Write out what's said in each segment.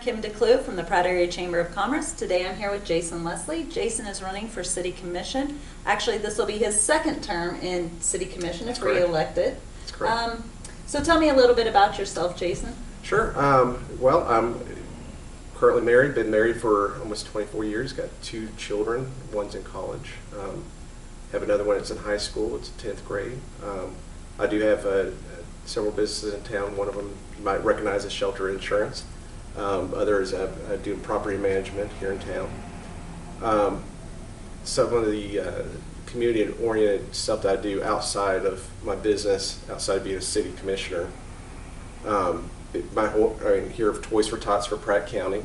Kim DeClue from the Pratt Area Chamber of Commerce. Today I'm here with Jason Leslie. Jason is running for City Commission. Actually, this will be his second term in City Commission if re-elected. That's correct. So tell me a little bit about yourself, Jason. Sure. Well, I'm currently married, been married for almost 24 years, got 2 children, one's in college. Have another one that's in high school, it's 10th grade. I do have several businesses in town. One of them you might recognize as Shelter Insurance. Others I do property management here in town. Some of the community-oriented stuff that I do outside of my business, outside of being a city commissioner, here of Toys for Tots for Pratt County.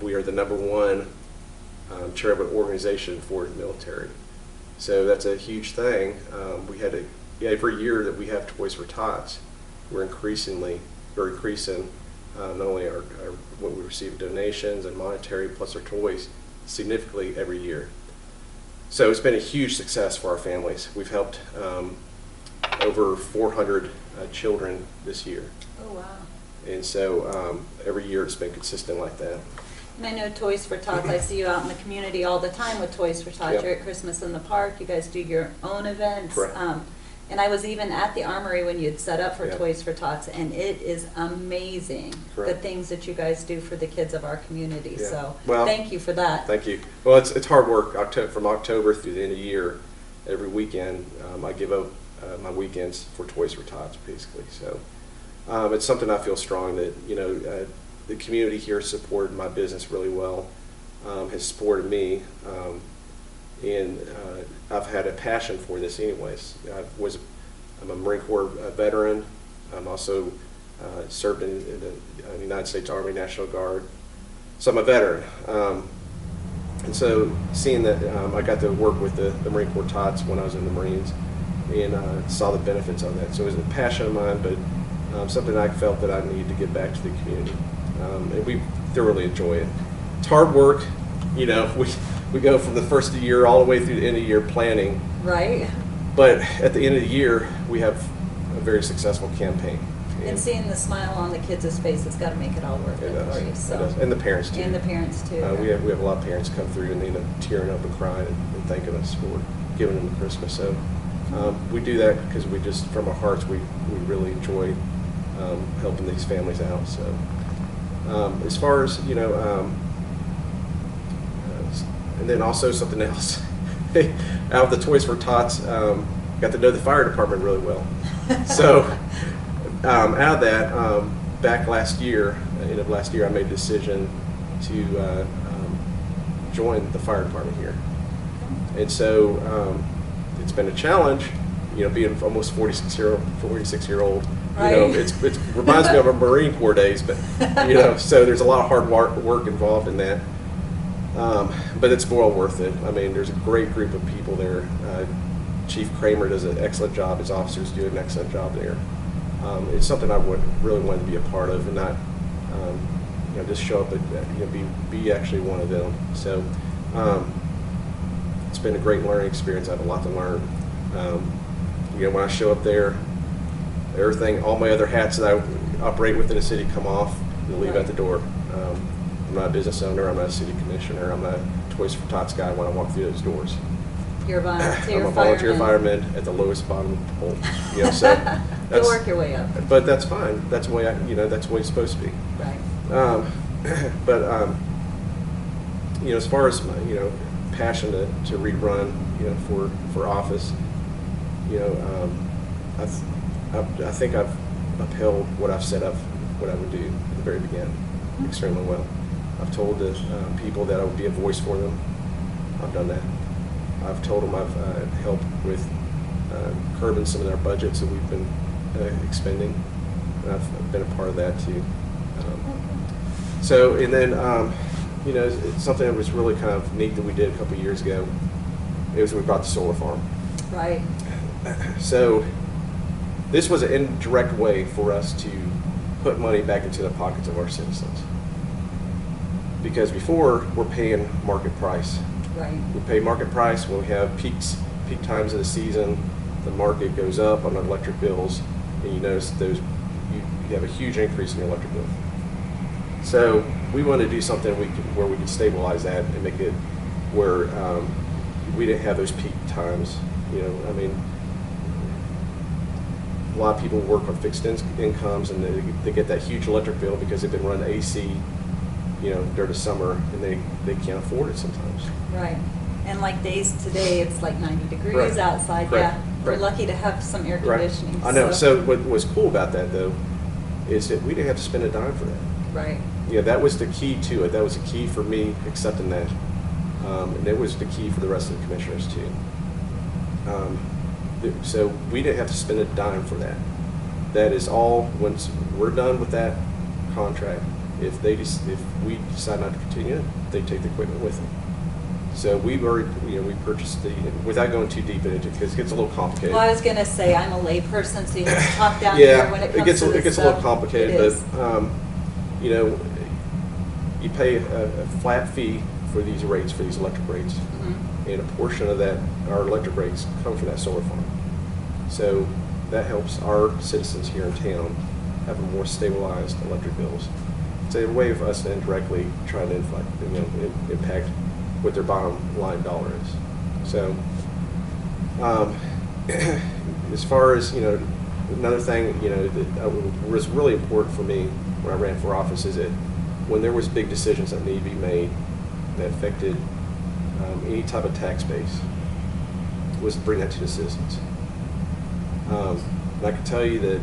We are the #1 charitable organization for the military. So that's a huge thing. Every year that we have Toys for Tots, we're increasing not only what we receive donations and monetary plus our toys significantly every year. So it's been a huge success for our families. We've helped over 400 children this year. Oh, wow. And so every year it's been consistent like that. And I know Toys for Tots, I see you out in the community all the time with Toys for Tots. Yep. You're at Christmas in the Park, you guys do your own events. Correct. And I was even at the Armory when you had set up for Yep. Toys for Tots, and it is amazing, Correct. the things that you guys do for the kids of our community. Yeah. So Well, thank you for that. Thank you. Well, it's hard work. From October through the end of the year, every weekend I give up my weekends for Toys for Tots, basically. So it's something I feel strong that the community here supported my business really well, has supported me, and I've had a passion for this anyways. I'm a Marine Corps veteran. I'm also served in the United States Army National Guard. So I'm a veteran. And so seeing that I got to work with the Marine Corps Tots when I was in the Marines and saw the benefits of that. So it was a passion of mine, but something I felt that I needed to give back to the community. And we thoroughly enjoy it. It's hard work. We go from the first of the year all the way through the end of the year planning. Right? But at the end of the year, we have a very successful campaign. And seeing the smile on the kids' face has got to make it all worth it for you. So. It does. And the parents too. And the parents too. We have a lot of parents come through and end up tearing up and crying and thanking us for giving them Christmas. So we do that because from our hearts, we really enjoy helping these families out. So as far as and then also something else. Out of the Toys for Tots, got to know the fire department really well. So out of that, back last year, end of last year, I made a decision to join the fire department here. And so it's been a challenge, being almost 46-year-old. Right. It reminds me of our Marine Corps days, but so there's a lot of hard work involved in that. But it's well worth it. I mean, there's a great group of people there. Chief Kramer does an excellent job. His officers do an excellent job there. It's something I really want to be a part of, and not just show up and be actually one of them. So it's been a great learning experience. I have a lot to learn. When I show up there, all my other hats that I operate within the city come off and leave at the door. I'm not a business owner, I'm not a city commissioner, I'm not a Toys for Tots guy when I walk through those doors. You're a volunteer I'm a volunteer fireman at the lowest bottom of the pole. So you'll work your way up. But that's fine. That's the way that's the way it's supposed to be. Right. But as far as my passion to rerun for office, I think I've upheld what I've set up, what I would do at the very beginning extremely well. I've told the people that I would be a voice for them. I've done that. I've told them I've helped with curbing some of their budgets that we've been expending, and I've been a part of that too. And then it's something that was really kind of neat that we did a couple of years ago. It was we brought the solar farm. Right. So this was an indirect way for us to put money back into the pockets of our citizens. Because before, we're paying market price. Right. We pay market price when we have peak times of the season. The market goes up on electric bills, and you notice you have a huge increase in your electric bill. So we want to do something where we can stabilize that and make it where we didn't have those peak times. You know, I mean, a lot of people work on fixed incomes, and they get that huge electric bill because they've been running AC, you know, during the summer, and they can't afford it sometimes. Right. And like days today, it's like 90 degrees Right. outside. Right. Yeah, we're Right. lucky to have some air Right. conditioning. I know. So what was cool about that, though, is that we didn't have to spend a dime for that. Right. Yeah, that was the key to it. That was the key for me accepting that, and it was the key for the rest of the commissioners too. So we didn't have to spend a dime for that. That is all. Once we're done with that contract, if we decide not to continue it, they take the equipment with them. So we purchased without going too deep into it because it gets a little complicated. Well, I was going to say I'm a layperson, so you have to talk down Yeah, here when it comes it gets to this a little stuff. complicated, It is. but you know, you pay a flat fee for these rates, for these electric rates, Mhm. and a portion of that, our electric rates, come from that solar farm. So that helps our citizens here in town have a more stabilized electric bills. It's a way of us indirectly trying to impact what their bottom line dollar is. So, as far as, you know, another thing, you know, that was really important for me when I ran for office is that when there was big decisions that need to be made that affected any type of tax base, was to bring that to the citizens. And I can tell you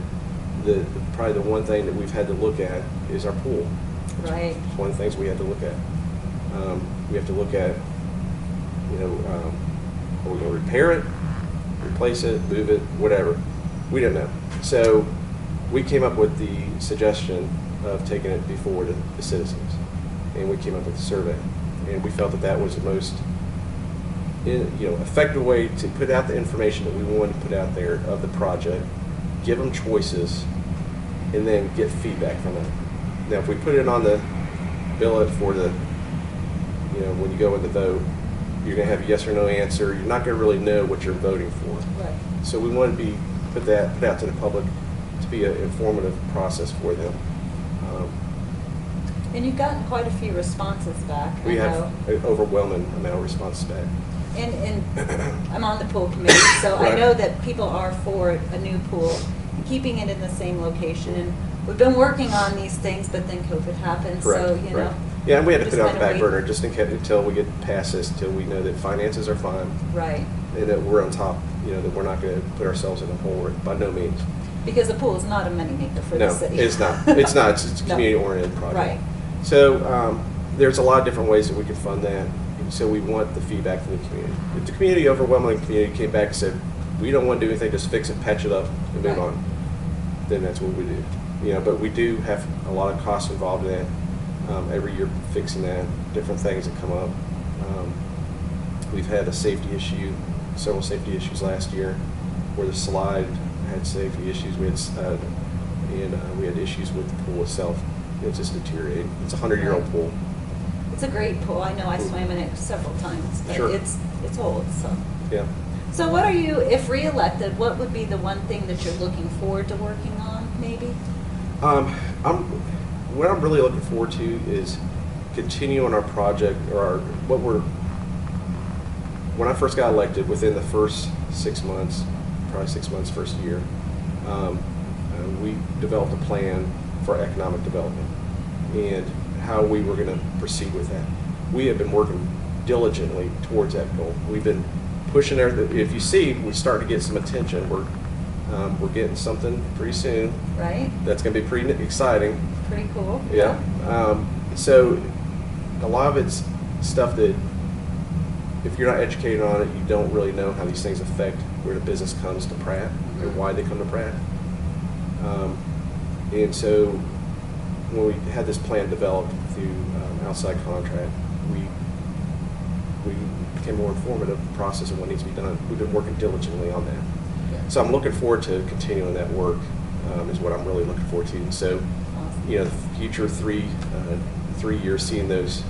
that probably the one thing that we've had to look at is our pool. Right. It's one of the things we had to look at. We have to look at, you know, are we going to repair it, replace it, move it, whatever. We didn't know. So we came up with the suggestion of taking it before the citizens. And we came up with a survey. And we felt that was the most effective way to put out the information that we wanted to put out there of the project, give them choices, and then get feedback from it. Now, if we put it on the billet for the, you know, when you go in the vote, you're going to have a yes or no answer. You're not going to really know what you're voting for. Right. So we want to put out to the public to be an informative process for them. And you've gotten quite a few responses back. We I have know. an overwhelming amount of responses back. And I'm on the pool committee, so I Right. know that people are for a new pool, keeping it in the same location. And we've been working on these things, but then COVID happened, Correct. so, you know. Right. Yeah, and we had to just put it on the kinda back wait. burner just in case, until we get past this, until we know that finances are fine, Right. and that we're on top, you know, that we're not going to put ourselves in a hole by no means. Because a pool is not a moneymaker for No, the city. it's not. It's not. It's a No. community-oriented project. Right. So there's a lot of different ways that we can fund that. So we want the feedback from the community. If the community, overwhelming community, came back and said, we don't want to do anything, just fix it, patch it up, and move Right. on, then that's what we do. You know, but we do have a lot of costs involved in that. Every year fixing that, different things that come up. We've had a safety issue, several safety issues last year, where the slide had safety issues. We had issues with the pool itself. It just deteriorated. It's a 100-year-old Right. pool. It's a great pool. I know I swam in it several times, but Sure. it's old, so. Yeah. So what are you, if reelected, what would be the one thing that you're looking forward to working on, maybe? What I'm really looking forward to is continuing our project, or when I first got elected, within the first 6 months, probably 6 months, first year, we developed a plan for economic development and how we were going to proceed with that. We have been working diligently towards that goal. We've been pushing everything. If you see, we're starting to get some attention. We're getting something pretty soon. Right? That's going to be pretty exciting. Pretty cool. Yeah. So a lot of it's stuff that if you're not educated on it, you don't really know how these things affect where the business comes to Pratt and why they come to Pratt. And so when we had this plan developed through outside contract, we became more informative of the process of what needs to be done. We've been working diligently on that. Yeah. So I'm looking forward to continuing that work, is what I'm really looking forward to. And so, Awesome. you know, the future 3 years, seeing those,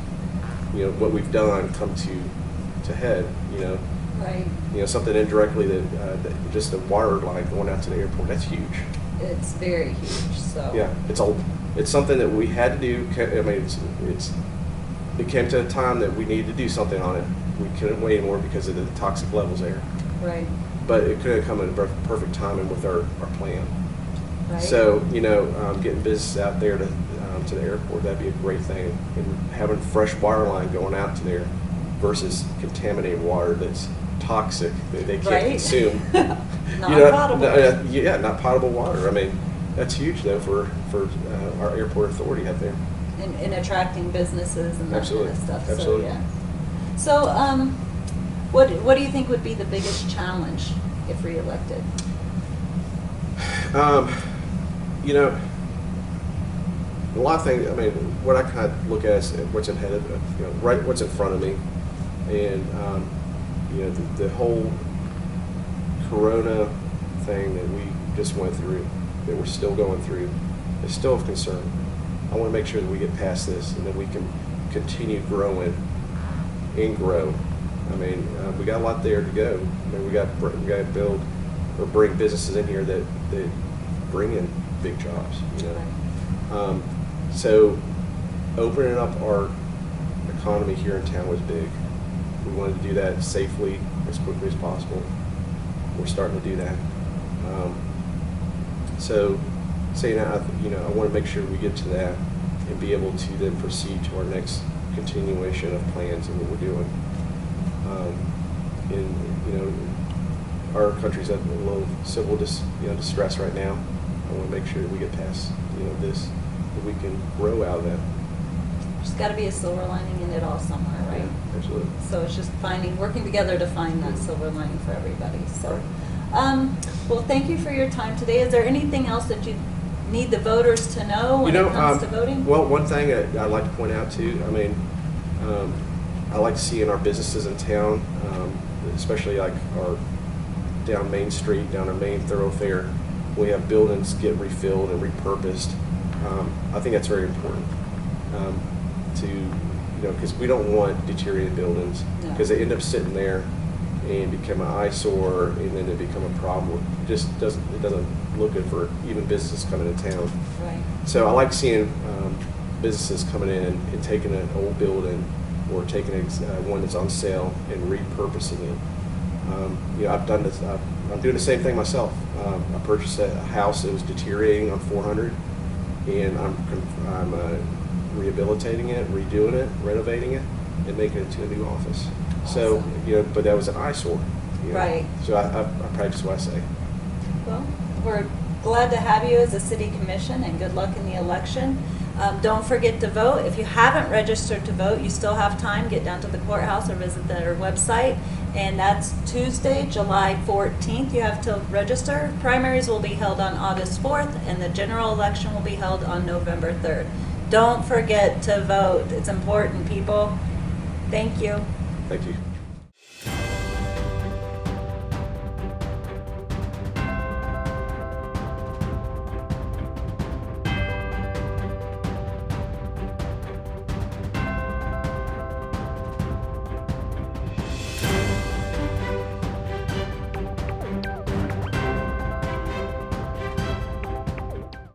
you know, what we've done come to head, you know. Right. You know, something indirectly that just the water line going out to the airport, that's huge. It's very huge, so. Yeah, it's a it's something that we had to do. I mean, it came to a time that we needed to do something on it. We couldn't wait anymore because of the toxic levels there. Right. But it could have come in perfect timing with our plan. Right. So, you know, getting business out there to the airport, that'd be a great thing. And having fresh water line going out to there versus contaminated water that's toxic, that they can't consume. Not potable. Yeah, not potable water. I mean, that's huge, though, for our airport authority out there. In attracting businesses and that Absolutely. kind of stuff. Absolutely. So, yeah. So, what do you think would be the biggest challenge if reelected? You know, a lot of things. I mean, what I kind of look at is what's ahead of, you know, right, what's in front of me, and you know, the whole Corona thing that we just went through, that we're still going through, is still of concern. I want to make sure that we get past this and that we can continue growing and grow. I mean, we got a lot there to go. I mean, we got to build or bring businesses in here that bring in big jobs. You know, so opening up our economy here in town was big. We wanted to do that safely as quickly as possible. We're starting to do that. So saying that, you know, I want to make sure we get to that and be able to then proceed to our next continuation of plans and what we're doing. And you know, our country's at a little civil distress right now. I want to make sure that we get past, you know, this, that we can grow out of that. There's got to be a silver lining in it all somewhere, right? Yeah, absolutely. So it's just working together to find that silver lining for everybody. So, well, thank you for your time today. Is there anything else that you need the voters to know when it comes to voting? Well, one thing I'd like to point out too, I mean, I like to see in our businesses in town, especially like our down Main Street, down our main thoroughfare, we have buildings get refilled and repurposed. I think that's very important to, you know, because we don't want deteriorated buildings, because they end up sitting there and become an eyesore, and then they become a problem. It just doesn't look good for even businesses coming into town. Right. So I like seeing businesses coming in and taking an old building or taking one that's on sale and repurposing it. You know, I've done this. I'm doing the same thing myself. I purchased a house that was deteriorating on 400, and I'm rehabilitating it, redoing it, renovating it, and making it into a new office. Awesome. So, you know, but that was an eyesore. You know? Right. So I practice what I say. Well, we're glad to have you as a city commission, and good luck in the election. Don't forget to vote. If you haven't registered to vote, you still have time. Get down to the courthouse or visit their website. And that's Tuesday, July 14th. You have to register. Primaries will be held on August 4th, and the general election will be held on November 3rd. Don't forget to vote. It's important, people. Thank you. Thank you.